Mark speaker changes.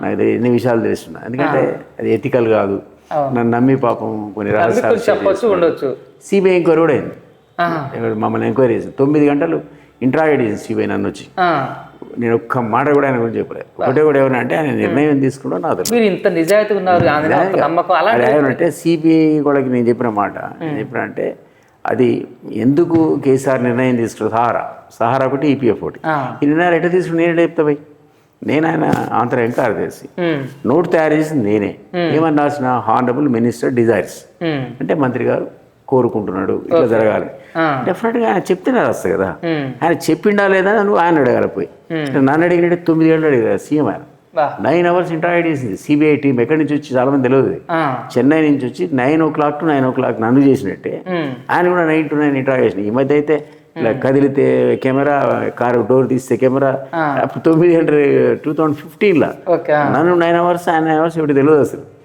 Speaker 1: నాకు ఎన్ని విషయాలు తెలుస్తున్నా ఎందుకంటే అది ఎథికల్ కాదు.
Speaker 2: అవును.
Speaker 1: నన్ను నమ్మి పాపం కొన్ని
Speaker 2: అది
Speaker 1: రహస్యాలు
Speaker 2: కొంచెం చెప్పొచ్చు ఉండొచ్చు.
Speaker 1: సిబిఐ ఎంక్వైరీ కూడా అయింది.
Speaker 2: ఆహా.
Speaker 1: మమ్మల్ని ఎంక్వైరీ చేసింది 9 గంటలు ఇంట్రాగేట్ చేసింది సిబిఐ నన్ను వచ్చి.
Speaker 2: ఆ.
Speaker 1: నేను ఒక్క మాట కూడా ఆయన గురించి చెప్పలేదు. ఒకటే కూడా ఏమన్నా అంటే ఆయన నిర్ణయం తీసుకుంటూ నాకు తెలియదు.
Speaker 2: మీరు ఇంత నిజాయితీ ఉన్నారు, ఆయన మీద అంత నమ్మకం అలా
Speaker 1: అది ఏమంటే సిబిఐ వాళ్ళకి నేను చెప్పిన మాట నేను చెప్పిన అంటే అది ఎందుకు కేసీఆర్ నిర్ణయం తీసుకున్నారు. సహారా ఒకటి ఈపీఎఫ్ ఒకటి ఈ నిర్ణయాలు ఎట్లా తీసుకుని నేను చెప్తా పోయి. నేను ఆయన ఆంతర్యం కార్యదర్శి, నోట్ తయారు చేసింది నేనే. ఏమని రాసిన హానరబుల్ మినిస్టర్ డిజైర్స్ అంటే మంత్రి గారు కోరుకుంటున్నాడు ఇట్లా జరగాలి. డెఫినెట్గా ఆయన చెప్తేనే రాస్తాయి కదా. ఆయన చెప్పిండా లేదా నువ్వు ఆయన అడగాలి పోయి. నన్ను అడిగినట్టు 9 గంటలు అడిగారు సీఎం. ఆయన 9 hours ఇంటరాక్ట్ చేసింది సిబిఐ టీం. ఎక్కడి నుంచి వచ్చి చాలా మంది తెలియదు. చెన్నై నుంచి వచ్చి 9 o'clock to 9 o'clock నన్ను చేసినట్టే ఆయన కూడా 9 to 9 ఇంటరాక్ట్ చేసిన. ఈ మధ్య అయితే ఇలా కదిలితే కెమెరా, కారు డోర్ తీస్తే కెమెరా. అప్పుడు 2015లో నన్ను 9 hours ఆయన 9 hours ఇప్పుడు తెలియదు అసలు.